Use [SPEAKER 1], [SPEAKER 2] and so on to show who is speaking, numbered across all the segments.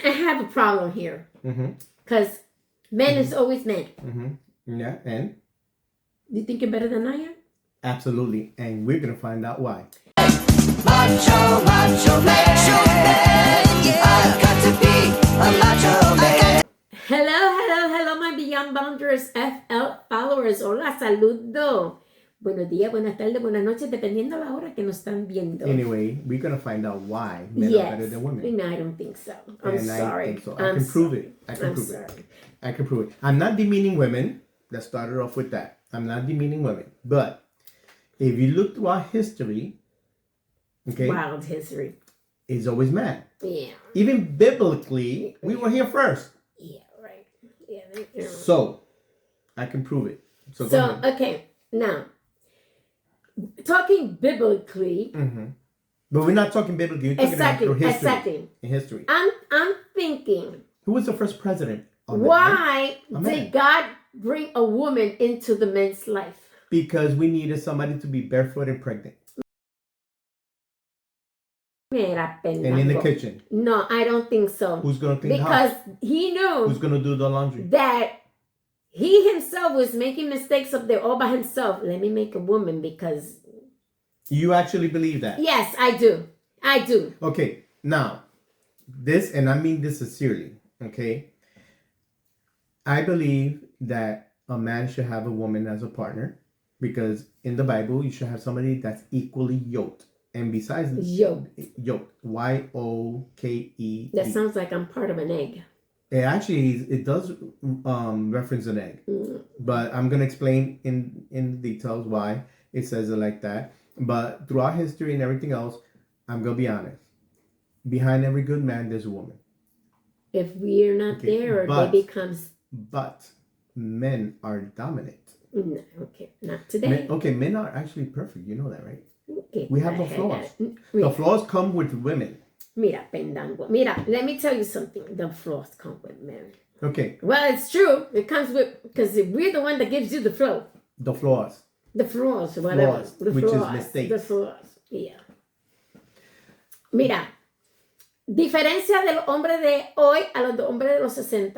[SPEAKER 1] I have a problem here.
[SPEAKER 2] Mm-hmm.
[SPEAKER 1] Because men is always men.
[SPEAKER 2] Mm-hmm. Yeah, and?
[SPEAKER 1] Do you think you're better than I am?
[SPEAKER 2] Absolutely, and we're going to find out why.
[SPEAKER 3] Macho, macho man, yeah. I've got to be a macho man.
[SPEAKER 1] Hello, my Beyond Boundaries FL followers. Hola, saludo. Buenos días, buenas tardes, buenas noches, dependiendo la hora que nos están viendo.
[SPEAKER 2] Anyway, we're going to find out why men are better than women.
[SPEAKER 1] No, I don't think so. I'm sorry.
[SPEAKER 2] I think so. I can prove it. I can prove it. I'm not demeaning women. Let's start it off with that. I'm not demeaning women. But if you look through our history, okay?
[SPEAKER 1] Wild history.
[SPEAKER 2] It's always men.
[SPEAKER 1] Yeah.
[SPEAKER 2] Even biblically, we were here first.
[SPEAKER 1] Yeah, right. Yeah.
[SPEAKER 2] So, I can prove it. So
[SPEAKER 1] okay. Now, talking biblically.
[SPEAKER 2] Mm-hmm. But we're not talking biblically. We're talking about history.
[SPEAKER 1] Exactly.
[SPEAKER 2] In history.
[SPEAKER 1] I'm thinking.
[SPEAKER 2] Who was the first president?
[SPEAKER 1] Why did God bring a woman into the man's life?
[SPEAKER 2] Because we needed somebody to be barefoot and pregnant. And in the kitchen.
[SPEAKER 1] No, I don't think so.
[SPEAKER 2] Who's going to clean the
[SPEAKER 1] house? Because he knew.
[SPEAKER 2] Who's going to do the laundry?
[SPEAKER 1] That he himself was making mistakes up there all by himself. Let me make a woman because...
[SPEAKER 2] You actually believe that?
[SPEAKER 1] Yes, I do. I do.
[SPEAKER 2] Okay, now, this, and I mean this sincerely, okay? I believe that a man should have a woman as a partner because in the Bible, you should have somebody that's equally yoked. And besides...
[SPEAKER 1] Yoked.
[SPEAKER 2] Y-O-K-E-D.
[SPEAKER 1] That sounds like I'm part of an egg.
[SPEAKER 2] It does reference an egg. Mm. But I'm going to explain in details why it says it like that. But throughout history and everything else, I'm going to be honest. Behind every good man, there's a woman.
[SPEAKER 1] If we're not there, they becomes...
[SPEAKER 2] But men are dominant.
[SPEAKER 1] No, okay, not today.
[SPEAKER 2] Men are actually perfect. You know that, right?
[SPEAKER 1] Okay,
[SPEAKER 2] we have no flaws. The flaws come with women.
[SPEAKER 1] Mira, pendango. Mira, let me tell you something. The flaws come with men.
[SPEAKER 2] Okay.
[SPEAKER 1] Well, it's true. It comes with... Because we're the one that gives you the flow.
[SPEAKER 2] The flaws.
[SPEAKER 1] The flaws, whatever.
[SPEAKER 2] Which is mistakes.
[SPEAKER 1] The flaws, yeah. Mira, diferencia del hombre de hoy a los hombres de los 60.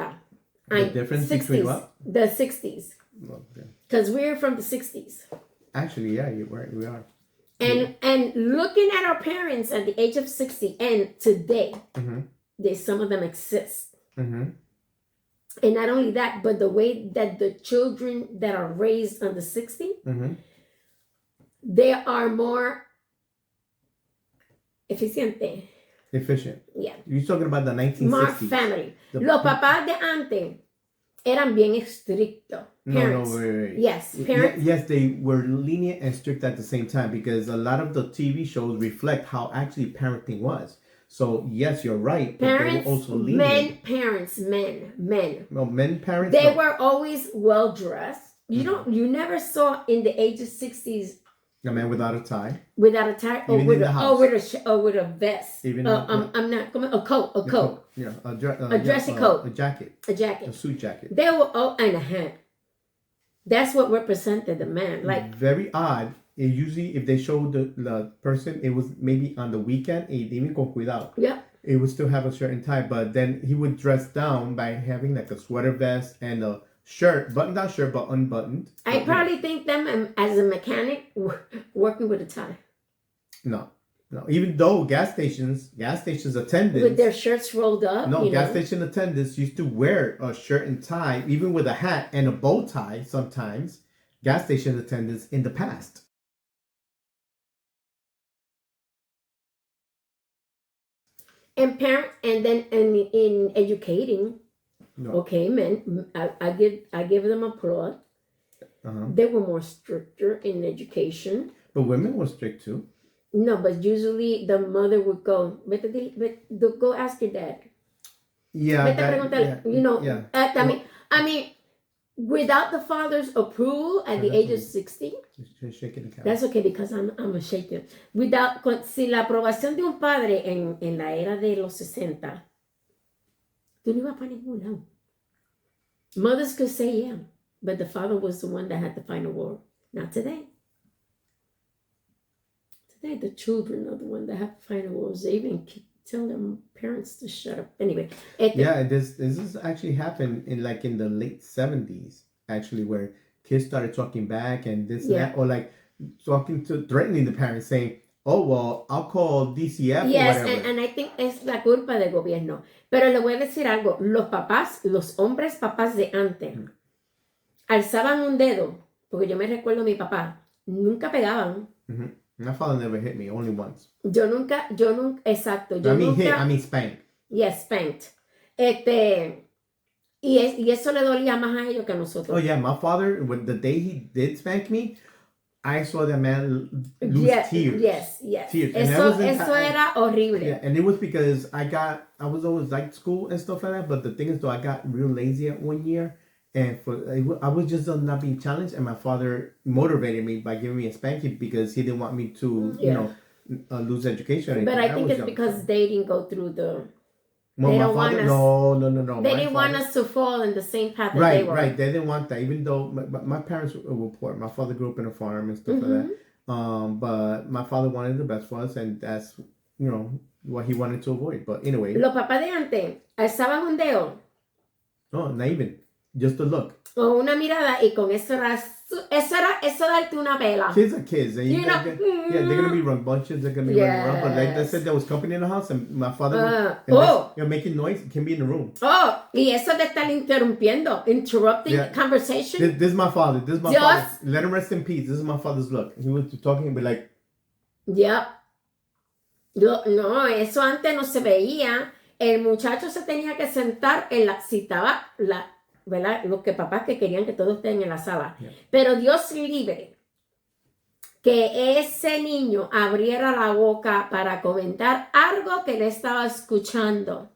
[SPEAKER 2] The difference
[SPEAKER 1] 60s,
[SPEAKER 2] between what?
[SPEAKER 1] The 60s. Because we're from the 60s.
[SPEAKER 2] Actually, yeah, you're right. We are.
[SPEAKER 1] And looking at our parents at the age of 60 and today, some of them exist. Mm-hmm. And not only that, but the way that the children that are raised under 60, they are more efficient. Yeah.
[SPEAKER 2] You're talking about the 1960s.
[SPEAKER 1] More family. Los papás de antes eran bien estrictos. Parents.
[SPEAKER 2] No, wait.
[SPEAKER 1] Yes, parents.
[SPEAKER 2] Yes, they were lenient and strict at the same time because a lot of the TV shows reflect how actually parenting was. So, yes, you're right.
[SPEAKER 1] Parents,
[SPEAKER 2] but they were also lenient.
[SPEAKER 1] Men.
[SPEAKER 2] No, men parents.
[SPEAKER 1] They were always well dressed. You never saw in the age of 60s
[SPEAKER 2] a man without a tie.
[SPEAKER 1] Without a tie, or with a vest.
[SPEAKER 2] Even
[SPEAKER 1] I'm not coming. A coat.
[SPEAKER 2] Yeah, a
[SPEAKER 1] dressy coat.
[SPEAKER 2] A jacket.
[SPEAKER 1] A
[SPEAKER 2] suit jacket.
[SPEAKER 1] They were and a hat. That's what represented the man. Like
[SPEAKER 2] very odd. It usually, if they showed the person, it was maybe on the weekend. Even con cuidado.
[SPEAKER 1] Yeah.
[SPEAKER 2] It would still have a shirt and tie, but then he would dress down by having like a sweater vest and a shirt, button-down shirt, but unbuttoned.
[SPEAKER 1] I probably think them as a mechanic working with a tie.
[SPEAKER 2] No. Even though gas stations attendants
[SPEAKER 1] with their shirts rolled up.
[SPEAKER 2] No, gas station attendants used to wear a shirt and tie, even with a hat and a bow tie. Sometimes gas station attendants in the past.
[SPEAKER 1] And then in educating. No. Okay, men, I give them applause. They were more stricter in education.
[SPEAKER 2] But women were strict too.
[SPEAKER 1] No, but usually the mother would go, go ask your dad.
[SPEAKER 2] Yeah.
[SPEAKER 1] I mean, without the father's approval at the age of 60, that's okay because I'm a shaker. Sin la aprobación de un padre en la era de los 60, tú no ibas para ningún lado. Mothers could say yeah, but the father was the one that had the final word. Not today. Today, the children are the one that have the final words. They even tell their parents to shut up. Anyway.
[SPEAKER 2] Yeah, this has actually happened in the late 70s, actually, where kids started talking back and this and that, or like threatening the parents, saying, oh, well, I'll call DCF
[SPEAKER 1] yes,
[SPEAKER 2] or whatever.
[SPEAKER 1] and I think es la culpa del gobierno. Pero le voy a decir algo, los hombres papás de antes, alzaban un dedo, porque yo me recuerdo a mi papá, nunca pegaban.
[SPEAKER 2] Mm-hmm. My father never hit me, only once.
[SPEAKER 1] Yo nunca, exacto.
[SPEAKER 2] Hit, I mean spank.
[SPEAKER 1] Yes, spanked. Y eso le dolía más a ellos que a nosotros.
[SPEAKER 2] Oh yeah, my father, when the day he did spank me, I saw that man lose tears.
[SPEAKER 1] Yes.
[SPEAKER 2] Tears.
[SPEAKER 1] Eso era horrible.
[SPEAKER 2] Yeah, and it was because I was always like school and stuff like that, but the thing is, though, I got real lazy at one year, and I was just not being challenged, and my father motivated me by giving me a spanking because he didn't want me to, lose education.
[SPEAKER 1] But I think it's because they didn't go through the...
[SPEAKER 2] Well,
[SPEAKER 1] they
[SPEAKER 2] my
[SPEAKER 1] don't
[SPEAKER 2] father,
[SPEAKER 1] want us.
[SPEAKER 2] No.
[SPEAKER 1] They didn't want us to fall in the same path that
[SPEAKER 2] right,
[SPEAKER 1] they were.
[SPEAKER 2] Right. They didn't want that, even though my parents were poor. My father grew up in a farm and stuff like that. But my father wanted the best for us, and that's, what he wanted to avoid. But anyway.
[SPEAKER 1] Los papás de antes alzaban un dedo.
[SPEAKER 2] No, not even. Just a look.
[SPEAKER 1] O una mirada, y con eso darte una pela.
[SPEAKER 2] Kids are kids. And they're going to be rambunctious. They're going to be running around. But like I said, there was company in the house, and my father making noise, can be in the room.
[SPEAKER 1] Oh, y eso de estar interrupting conversation.
[SPEAKER 2] This is my father. Father. Let him rest in peace. This is my father's look. He was talking, but like...
[SPEAKER 1] Yep. No, eso antes no se veía. El muchacho se tenía que sentar si estaba ¿verdad? Los papás que querían que todos estén en la sala. Yeah. Pero Dios libre que ese niño abriera la boca para comentar algo que le estaba escuchando.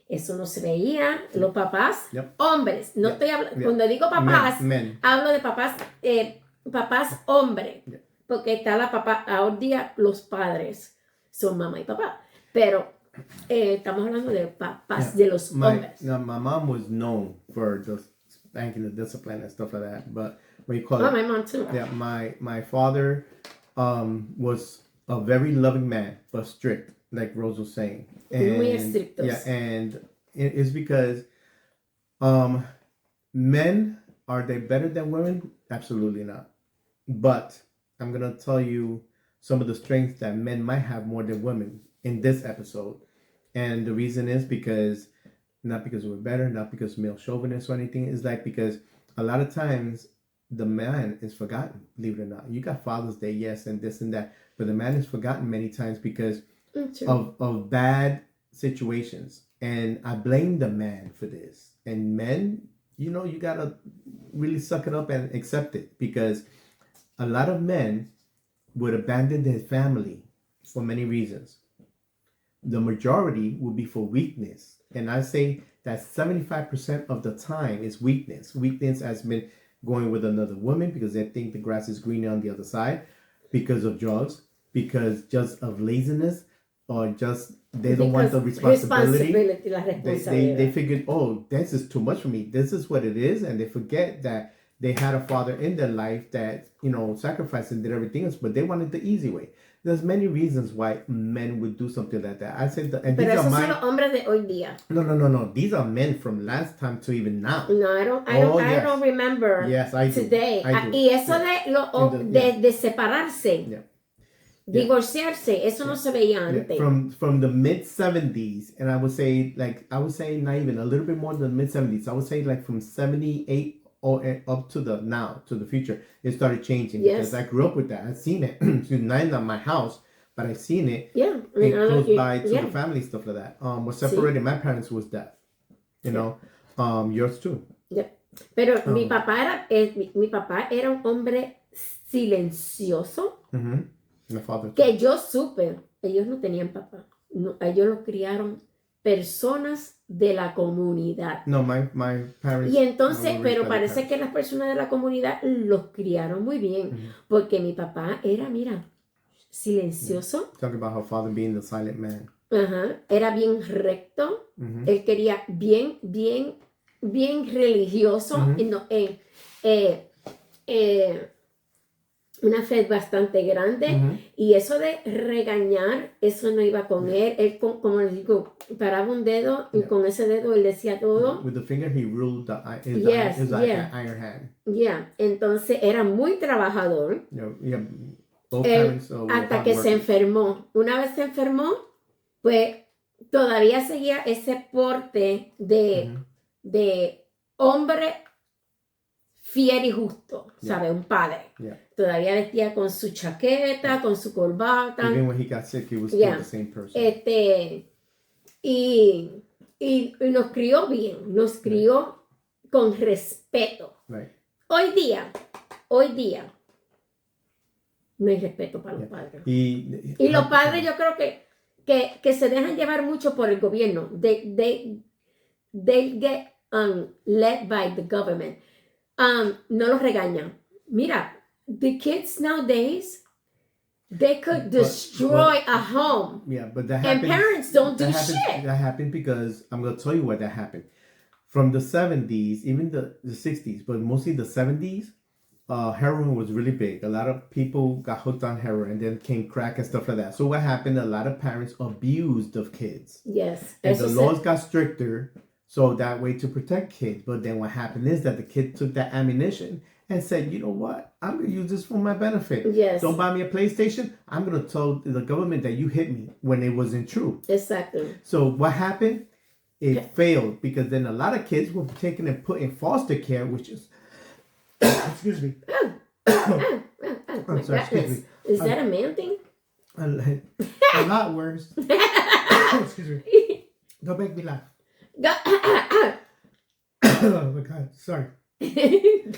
[SPEAKER 1] Eso no se veía. Los papás, hombres. No estoy hablando, cuando digo papás, hablo de papás hombres. Yeah. Porque está la papá, ahora día los padres son mamá y papá. Pero estamos hablando de papás, de los hombres.
[SPEAKER 2] My mom was known for just spanking, the discipline and stuff like that. But what you call
[SPEAKER 1] it? My mom too.
[SPEAKER 2] Yeah, my father was a very loving man, but strict, like Rose was saying.
[SPEAKER 1] Muy estrictos.
[SPEAKER 2] Yeah, and it's because men, are they better than women? Absolutely not. But I'm going to tell you some of the strengths that men might have more than women in this episode. And the reason is not because we're better, not because male chauvinist or anything. It's like because a lot of times the man is forgotten, believe it or not. You got Father's Day, yes, and this and that. But the man is forgotten many times because of bad situations. And I blame the man for this. And men, you got to really suck it up and accept it. Because a lot of men would abandon their family for many reasons. The majority will be for weakness. And I say that 75% of the time is weakness. Weakness has been going with another woman because they think the grass is greener on the other side, because of drugs, because just of laziness, or just they don't want the responsibility. They figured, oh, this is too much for me. This is what it is. And they forget that they had a father in their life that, sacrificed and did everything else, but they wanted the easy way. There's many reasons why men would do something like that. I said, and
[SPEAKER 1] pero esos son los hombres de hoy día.
[SPEAKER 2] No. These are men from last time to even now.
[SPEAKER 1] No, I don't remember.
[SPEAKER 2] Yes, I do.
[SPEAKER 1] Today.
[SPEAKER 2] I do.
[SPEAKER 1] Y eso de separarse, divorciarse, eso no se veía antes.
[SPEAKER 2] From the mid 70s, and I would say not even a little bit more than the mid 70s. I would say like from 78 or up to the future, it started changing.
[SPEAKER 1] Yes.
[SPEAKER 2] Because I grew up with that. I've seen it. Not in my house, but I've seen it.
[SPEAKER 1] Yeah.
[SPEAKER 2] Close by to the family, stuff like that. What separated my parents was death. Yours too.
[SPEAKER 1] Yeah. Pero mi papá era un hombre silencioso.
[SPEAKER 2] Mm-hmm. My father too.
[SPEAKER 1] Que yo supe, ellos no tenían papá. No, ellos los criaron personas de la comunidad.
[SPEAKER 2] No, my parents.
[SPEAKER 1] Y entonces, pero parece que las personas de la comunidad los criaron muy bien, porque mi papá era, silencioso.
[SPEAKER 2] Talk about how father being the silent man.
[SPEAKER 1] Era bien recto. Él quería bien religioso. una fe bastante grande, y eso de regañar, eso no iba con él. Él, como les digo, paraba un dedo y con ese dedo él decía todo.
[SPEAKER 2] With the finger he ruled his iron hand.
[SPEAKER 1] Yeah, entonces era muy trabajador. Hasta que se enfermó. Una vez se enfermó, pues todavía seguía ese porte de hombre fiel y justo, ¿sabe? Un padre. Todavía vestía con su chaqueta, con su corbata.
[SPEAKER 2] Even when he got sick, he was still the same person.
[SPEAKER 1] Y nos crió bien, nos crió con respeto.
[SPEAKER 2] Right.
[SPEAKER 1] Hoy día, no hay respeto para los padres. Y los padres yo creo que se dejan llevar mucho por el gobierno. They get led by the government. No los regañan. Mira, the kids nowadays, they could destroy a home.
[SPEAKER 2] Yeah, but that happens.
[SPEAKER 1] And parents don't do shit.
[SPEAKER 2] That happened because I'm going to tell you why that happened. From the 70s, even the 60s, but mostly the 70s, heroin was really big. A lot of people got hooked on heroin, and then came crack and stuff like that. So what happened? A lot of parents abused of kids.
[SPEAKER 1] Yes.
[SPEAKER 2] And the laws got stricter, so that way to protect kids. But then what happened is that the kid took that ammunition and said, you know what? I'm going to use this for my benefit.
[SPEAKER 1] Yes.
[SPEAKER 2] Don't buy me a PlayStation. I'm going to tell the government that you hit me when it wasn't true.
[SPEAKER 1] Exactly.
[SPEAKER 2] So what happened? It failed because then a lot of kids were taken and put in foster care, which is, excuse me.
[SPEAKER 1] I'm sorry, excuse me. Is that a man thing?
[SPEAKER 2] A lot worse. Excuse me. Don't make me laugh. Oh my God, sorry. It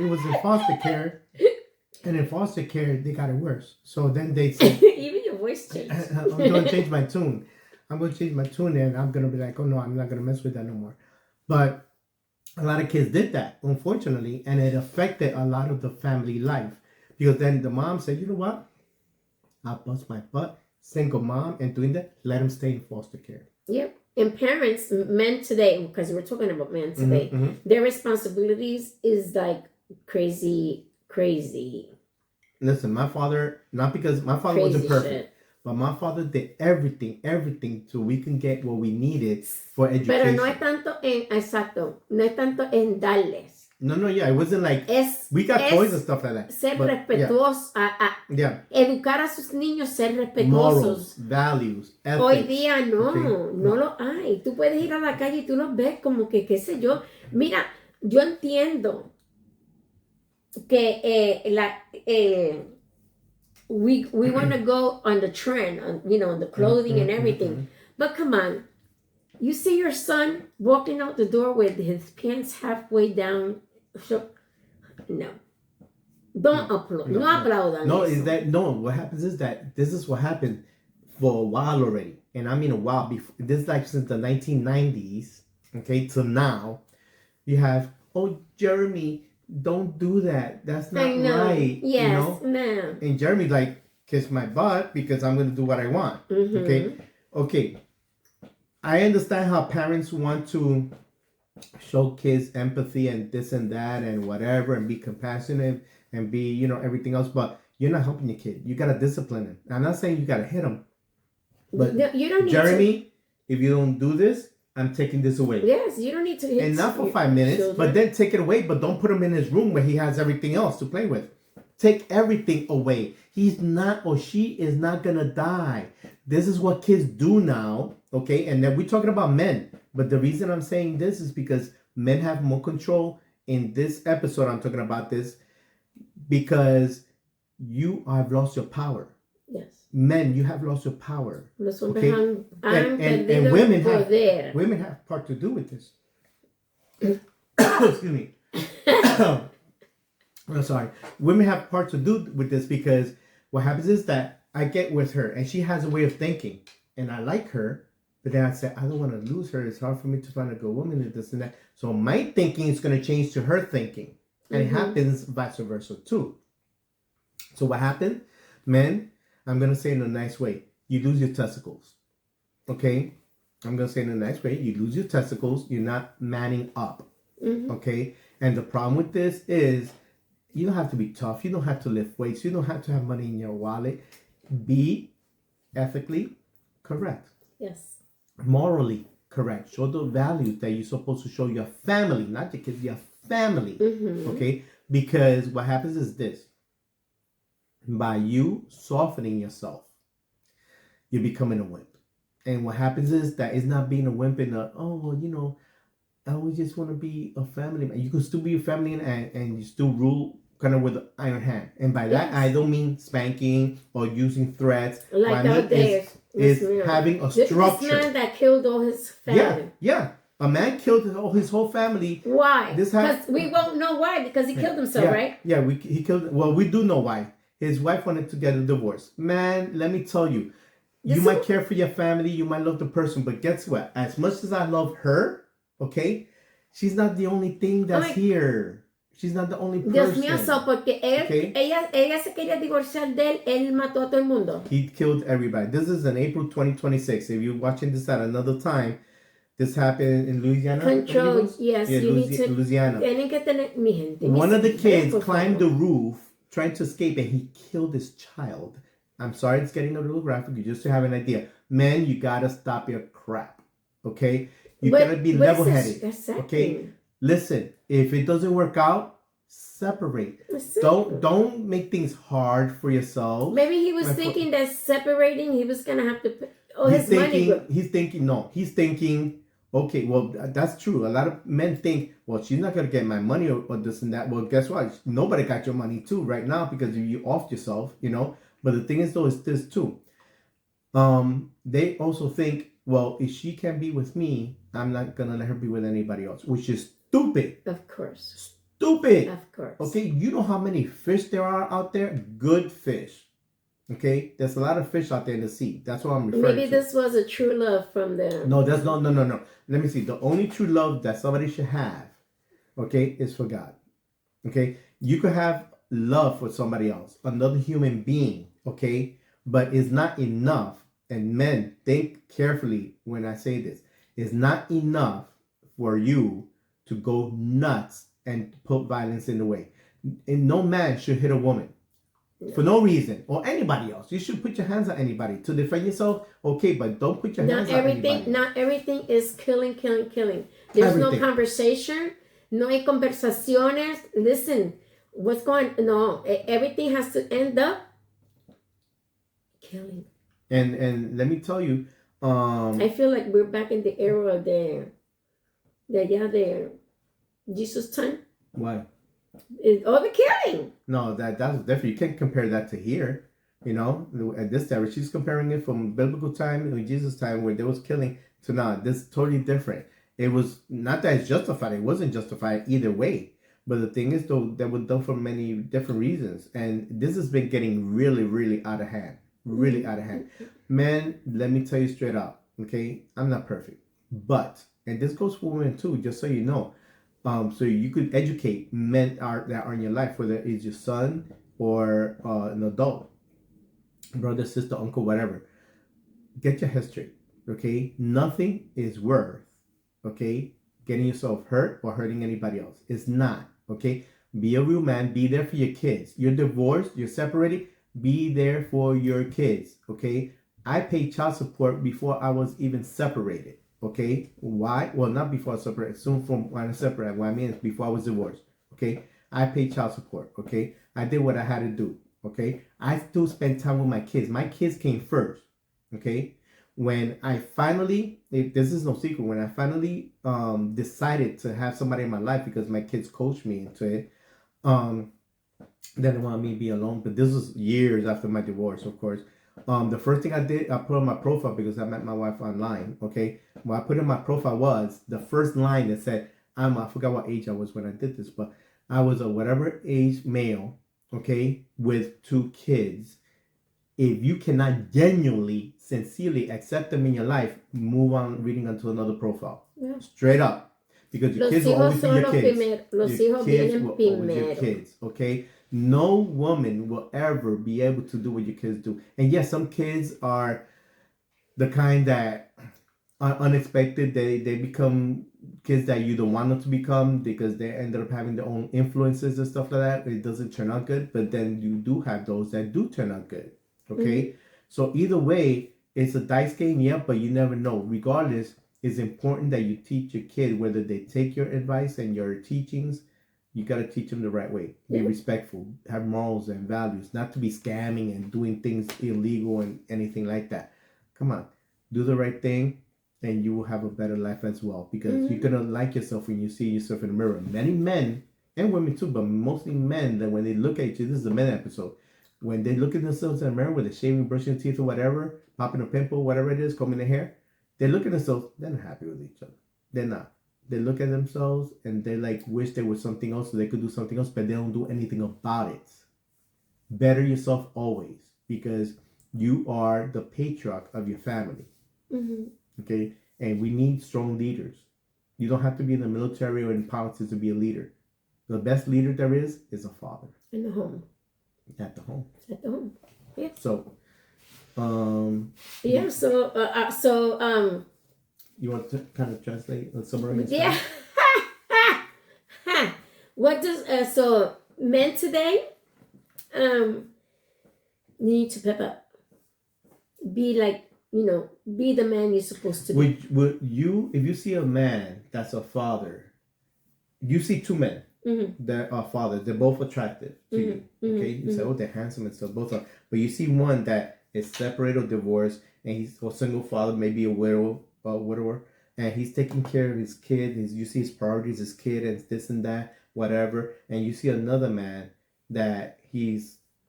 [SPEAKER 2] was in foster care, and in foster care they got it worse. So then they said,
[SPEAKER 1] even your voice changed.
[SPEAKER 2] I'm going to change my tune. And I'm going to be like, oh no, I'm not going to mess with that no more. But a lot of kids did that, unfortunately, and it affected a lot of the family life. Because then the mom said, you know what? I'll bust my butt, single mom, and doing that, let them stay in foster care.
[SPEAKER 1] Yep. And parents, men today, because we're talking about men today, their responsibilities is like crazy.
[SPEAKER 2] Listen, my father, not because my father wasn't perfect.
[SPEAKER 1] Shit.
[SPEAKER 2] But my father did everything so we can get what we needed for education.
[SPEAKER 1] Pero no es tanto en darles.
[SPEAKER 2] No, yeah, it wasn't like we got toys and stuff like that.
[SPEAKER 1] Ser respetuosos, educar a sus niños, ser respetuosos.
[SPEAKER 2] Morals, values, ethics.
[SPEAKER 1] Hoy día no lo hay. Tú puedes ir a la calle y tú los ves como que, qué sé yo. Mira, yo entiendo que we want to go on the trend, on the clothing and everything. But come on, you see your son walking out the door with his pants halfway down. No. Don't applaud. No aplaudan.
[SPEAKER 2] No, what happens is that this is what happened for a while already. And I mean a while before. This is like since the 1990s, okay, till now. You have, Jeremy, don't do that. That's not right.
[SPEAKER 1] Yes, no.
[SPEAKER 2] And Jeremy like, kiss my butt because I'm going to do what I want. Okay. I understand how parents want to show kids empathy and this and that and whatever and be compassionate and be, everything else. But you're not helping your kid. You got to discipline him. I'm not saying you got to hit him. But
[SPEAKER 1] no, you don't need
[SPEAKER 2] Jeremy, if you don't do this, I'm taking this away.
[SPEAKER 1] Yes, you don't need to hit.
[SPEAKER 2] And not for 5 minutes, children. But then take it away. But don't put him in his room where he has everything else to play with. Take everything away. He's not or she is not going to die. This is what kids do now. Okay. And then we're talking about men. But the reason I'm saying this is because men have more control. In this episode, I'm talking about this because you have lost your power.
[SPEAKER 1] Yes.
[SPEAKER 2] Men, you have lost your power.
[SPEAKER 1] Los hombres han
[SPEAKER 2] and women have part to do with this. Excuse me. I'm sorry. Women have part to do with this because what happens is that I get with her and she has a way of thinking and I like her, but then I say, I don't want to lose her. It's hard for me to find a good woman and this and that. So my thinking is going to change to her thinking. And it happens vice versa too. So what happened? Men, I'm going to say in a nice way, you lose your testicles. Okay? I'm going to say in a nice way, you lose your testicles, you're not manning up. Okay? And the problem with this is You don't have to be tough. You don't have to lift weights. You don't have to have money in your wallet. Be ethically correct.
[SPEAKER 1] Yes.
[SPEAKER 2] Morally correct. Show the values that you're supposed to show your family, not your kids, your family. Okay? Because what happens is this. By you softening yourself, you're becoming a wimp. And what happens is that it's not being a wimp in a, I always just want to be a family man. You can still be a family and you still rule kind of with an iron hand. And by that, I don't mean spanking or using threats.
[SPEAKER 1] Like that day.
[SPEAKER 2] Is having a structure.
[SPEAKER 1] This man that killed all his family.
[SPEAKER 2] Yeah. A man killed his whole family.
[SPEAKER 1] Why? Because we won't know why, because he killed himself, right?
[SPEAKER 2] Yeah, he killed. Well, we do know why. His wife wanted to get a divorce. Man, let me tell you, you might care for your family, you might love the person, but guess what? As much as I love her, okay, she's not the only thing that's here. She's not the only person.
[SPEAKER 1] Dios mío, porque ella se quería divorciar de él mató a todo el mundo.
[SPEAKER 2] He killed everybody. This is in April 2026. If you're watching this at another time, this happened in Louisiana.
[SPEAKER 1] Control, yes.
[SPEAKER 2] Yeah,
[SPEAKER 1] you need to,
[SPEAKER 2] Louisiana.
[SPEAKER 1] Tienen que tener, mi gente.
[SPEAKER 2] One of the kids climbed the roof trying to escape and he killed his child. I'm sorry it's getting a little graphic, just to have an idea. Men, you gotta stop your crap. Okay? You gotta be level-headed.
[SPEAKER 1] Exactly.
[SPEAKER 2] Okay? Listen, if it doesn't work out, separate. Don't make things hard for yourself.
[SPEAKER 1] Maybe he was thinking that separating, he was gonna have to put
[SPEAKER 2] He's thinking, okay, well, that's true. A lot of men think, well, she's not going to get my money or this and that. Well, guess what? Nobody got your money too right now because you offed yourself, But the thing is, though, is this too. They also think, well, if she can be with me, I'm not going to let her be with anybody else, which is stupid.
[SPEAKER 1] Of course.
[SPEAKER 2] Stupid.
[SPEAKER 1] Of course.
[SPEAKER 2] Okay, you know how many fish there are out there? Good fish. Okay, there's a lot of fish out there in the sea. That's what I'm referring to.
[SPEAKER 1] Maybe this was a true love from the...
[SPEAKER 2] No. Let me see. The only true love that somebody should have, okay, is for God. Okay, you could have love for somebody else, another human being, okay, but it's not enough. And men, think carefully when I say this. It's not enough for you to go nuts and put violence in the way. And no man should hit a woman. For no reason, or anybody else. You should put your hands on anybody to defend yourself. Okay, but don't put your hands on anybody.
[SPEAKER 1] Not everything is killing. There's no conversation. No hay conversaciones. Listen, what's going? No, everything has to end up killing.
[SPEAKER 2] And let me tell you,
[SPEAKER 1] I feel like we're back in the era of the Jesus time.
[SPEAKER 2] Why?
[SPEAKER 1] All the killing.
[SPEAKER 2] No, that's different. You can't compare that to here. At this time, she's comparing it from biblical time, Jesus' time, where there was killing, to now. This is totally different. It was not that it's justified. It wasn't justified either way. But the thing is, though, that was done for many different reasons, and this has been getting really, really out of hand. Really out of hand. Man, let me tell you straight up. Okay, I'm not perfect, but and this goes for women too. Just so you know. So you could educate men that are in your life, whether it's your son or an adult, brother, sister, uncle, whatever. Get your history, okay? Nothing is worth, okay, getting yourself hurt or hurting anybody else. It's not, okay? Be a real man. Be there for your kids. You're divorced. You're separated. Be there for your kids, okay? I paid child support before I was even separated. Okay, why? Well, not before I separated. Soon from when I separated. What I mean is before I was divorced. Okay, I paid child support. Okay, I did what I had to do. Okay, I still spent time with my kids. My kids came first. Okay, when I finally, this is no secret, when I finally decided to have somebody in my life because my kids coached me into it, they didn't want me to be alone. But this was years after my divorce, of course. The first thing I did, I put on my profile because I met my wife online. Okay, what I put in my profile was the first line that said, I forgot what age I was when I did this, but I was a whatever age male, okay, with 2 kids. If you cannot genuinely, sincerely accept them in your life, move on reading onto another profile. Yeah. Straight up. Because your kids will always be your kids. Los hijos vienen primero. Your kids, okay? No woman will ever be able to do what your kids do. And yes, some kids are the kind that unexpected. They become kids that you don't want them to become because they ended up having their own influences and stuff like that. It doesn't turn out good, but then you do have those that do turn out good. Okay, so either way, it's a dice game, yeah, but you never know. Regardless, it's important that you teach your kid, whether they take your advice and your teachings, you got to teach them the right way. Be respectful, have morals and values, not to be scamming and doing things illegal and anything like that. Come on, do the right thing and you will have a better life as well, because you're going to like yourself when you see yourself in the mirror. Many men and women too, but mostly men, that when they look at you, this is a men episode, when they look at themselves in the mirror, whether they're shaving, brushing their teeth or whatever, popping a pimple, whatever it is, combing their hair, they look at themselves, they're not happy with each other. They're not. They look at themselves and they like wish there was something else so they could do something else, but they don't do anything about it. Better yourself always, because you are the patriarch of your family. Okay? And we need strong leaders. You don't have to be in the military or in politics to be a leader. The best leader there is a father.
[SPEAKER 1] In the home.
[SPEAKER 2] At the home.
[SPEAKER 1] At the home. Yeah.
[SPEAKER 2] So,
[SPEAKER 1] yeah. So,
[SPEAKER 2] you want to kind of translate or summarize?
[SPEAKER 1] Yeah. What does so men today need to pep up? Be like, be the man you're supposed to be.
[SPEAKER 2] Would you, if you see a man that's a father, you see two men that are fathers, they're both attractive to you. Okay, you say, oh, they're handsome and stuff, both are. But you see one that is separated or divorced, and he's a single father, maybe a widower, and he's taking care of his kid. You see his priorities, his kid, and this and that, whatever. And you see another man that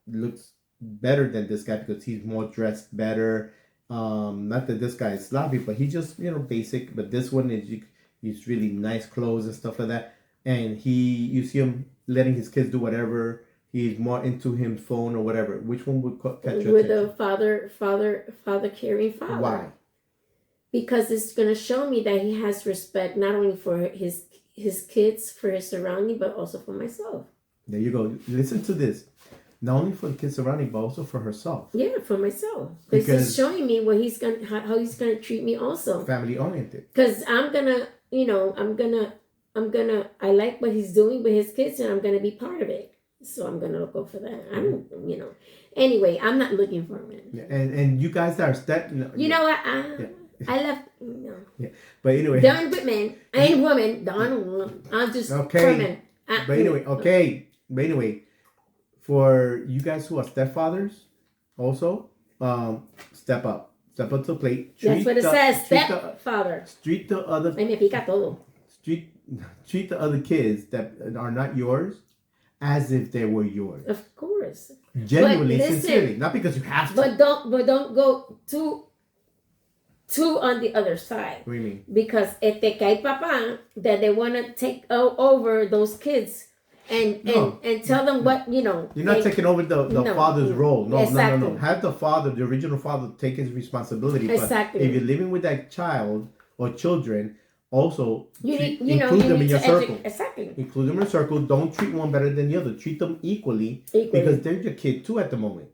[SPEAKER 2] looks better than this guy because he's more dressed better. Not that this guy is sloppy, but he's just basic. But this one he's really nice clothes and stuff like that. And you see him letting his kids do whatever. He's more into his phone or whatever. Which one would catch your
[SPEAKER 1] attention? With a father caring father.
[SPEAKER 2] Why?
[SPEAKER 1] Because it's going to show me that he has respect not only for his kids, for his surrounding, but also for myself.
[SPEAKER 2] There you go. Listen to this. Not only for the kids surrounding, but also for herself.
[SPEAKER 1] Yeah, for myself. Because he's showing me what how he's gonna treat me also.
[SPEAKER 2] Family oriented.
[SPEAKER 1] Because I'm gonna, I like what he's doing with his kids, and I'm gonna be part of it. So I'm gonna go for that. Anyway, I'm not looking for a man.
[SPEAKER 2] Yeah, and you guys are
[SPEAKER 1] You know what? I left.
[SPEAKER 2] Yeah, but anyway.
[SPEAKER 1] Done with men. I ain't woman. Done. I'm just women.
[SPEAKER 2] But anyway, for you guys who are stepfathers, also, step up. Step up to the plate.
[SPEAKER 1] That's what it says. Stepfather.
[SPEAKER 2] Treat the other.
[SPEAKER 1] Me pica todo.
[SPEAKER 2] Treat the other kids that are not yours as if they were yours.
[SPEAKER 1] Of course.
[SPEAKER 2] Genuinely, sincerely, not because you have to.
[SPEAKER 1] But don't go too on the other side.
[SPEAKER 2] What do you mean?
[SPEAKER 1] Because if they cae papá, that they want to take over those kids and tell them what,
[SPEAKER 2] You're not taking over the father's role. No,
[SPEAKER 1] exactly.
[SPEAKER 2] No. Have the original father, take his responsibility.
[SPEAKER 1] Exactly.
[SPEAKER 2] But if you're living with that child or children, also include them in your circle.
[SPEAKER 1] Exactly.
[SPEAKER 2] Include them in your circle. Don't treat one better than the other. Treat them equally. Because they're your kid too at the moment.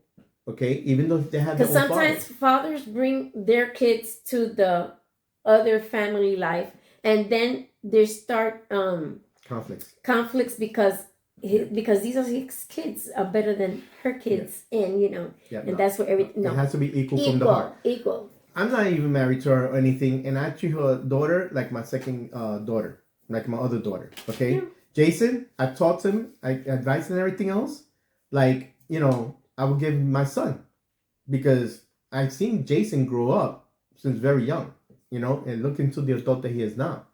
[SPEAKER 2] Okay, even though they have their own
[SPEAKER 1] sometimes fathers bring their kids to the other family life, and then they start conflicts because these are his kids are better than her kids, and that's where everything.
[SPEAKER 2] It has to be equal from the heart.
[SPEAKER 1] Equal.
[SPEAKER 2] I'm not even married to her or anything, and I treat her daughter like my second daughter, like my other daughter. Okay, yeah. Jason, I taught him, I advised and everything else, like I would give my son, because I've seen Jason grow up since very young, and look into the adult that he is now.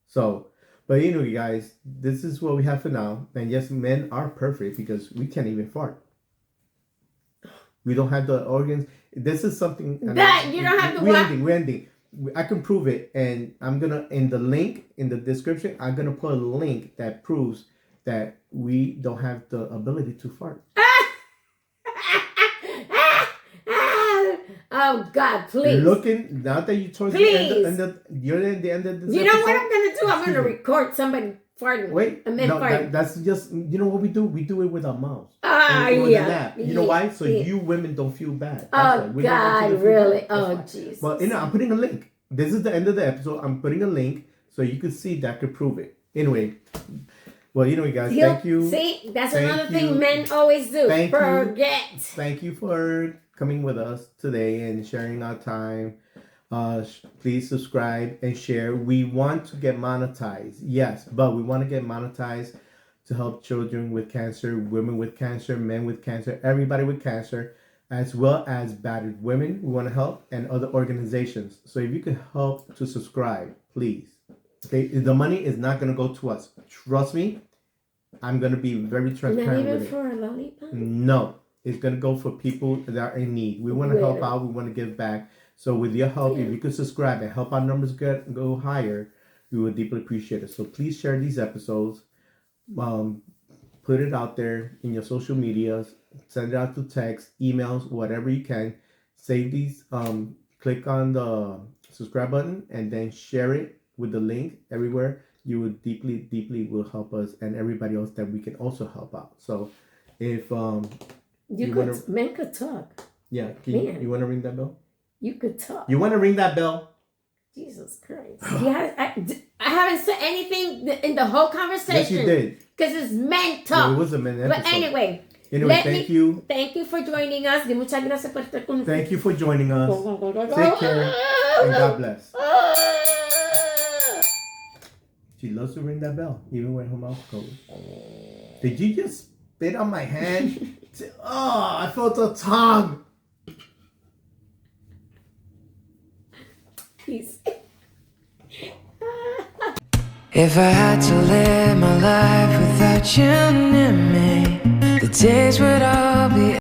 [SPEAKER 2] So, but anyway, guys, this is what we have for now. And yes, men are perfect because we can't even fart. We don't have the organs. This is something
[SPEAKER 1] that you don't have to.
[SPEAKER 2] We're ending. I can prove it, and I'm gonna in the link in the description. I'm gonna put a link that proves that we don't have the ability to fart.
[SPEAKER 1] Oh God, please!
[SPEAKER 2] Looking now that you told me, you're at the end of this.
[SPEAKER 1] You know what I'm gonna do? I'm gonna record somebody farting.
[SPEAKER 2] Wait,
[SPEAKER 1] farting.
[SPEAKER 2] That's just what we do. We do it with our mouths.
[SPEAKER 1] Yeah.
[SPEAKER 2] You know why? So you women don't feel bad.
[SPEAKER 1] Oh God, really? Oh jeez.
[SPEAKER 2] But I'm putting a link. this is the end of the episode. I'm putting a link so you can see that could prove it. Anyway, well, guys, thank you.
[SPEAKER 1] See, that's
[SPEAKER 2] Thank
[SPEAKER 1] another
[SPEAKER 2] you.
[SPEAKER 1] thing men always do.
[SPEAKER 2] Thank you.
[SPEAKER 1] Forget.
[SPEAKER 2] Thank you for coming with us today and sharing our time. Please subscribe and share. We want to get monetized, yes, but we want to get monetized to help children with cancer, women with cancer, men with cancer, everybody with cancer, as well as battered women. We want to help, and other organizations. So if you can help to subscribe, please. Okay, the money is not going to go to us. Trust me, I'm going to be very transparent
[SPEAKER 1] Not even
[SPEAKER 2] with it.
[SPEAKER 1] for a lollipop?
[SPEAKER 2] No, it's going to go for people that are in need. We want to help out. We want to give back. So with your help, if you could subscribe and help our numbers go higher, we would deeply appreciate it. So please share these episodes. Put it out there in your social medias. Send it out to text, emails, whatever you can. Save these. Click on the subscribe button and then share it with the link everywhere. You would deeply will help us and everybody else that we can also help out. So if
[SPEAKER 1] Men could talk.
[SPEAKER 2] yeah, you want to ring that bell?
[SPEAKER 1] You could talk.
[SPEAKER 2] You want to ring that bell?
[SPEAKER 1] Jesus Christ. I haven't said anything in the whole conversation.
[SPEAKER 2] Yes, you did.
[SPEAKER 1] Because it's men talk.
[SPEAKER 2] No, it was a men episode.
[SPEAKER 1] But anyway,
[SPEAKER 2] thank you.
[SPEAKER 1] Thank you for joining us. Muchas gracias por estar con nosotros.
[SPEAKER 2] Thank you for joining us. Take care and God bless. She loves to ring that bell, even when her mouth closed. Did you just spit on my hand? Oh, I felt a tongue.
[SPEAKER 1] Peace.
[SPEAKER 3] If I had to live my life without you near me, the days would all be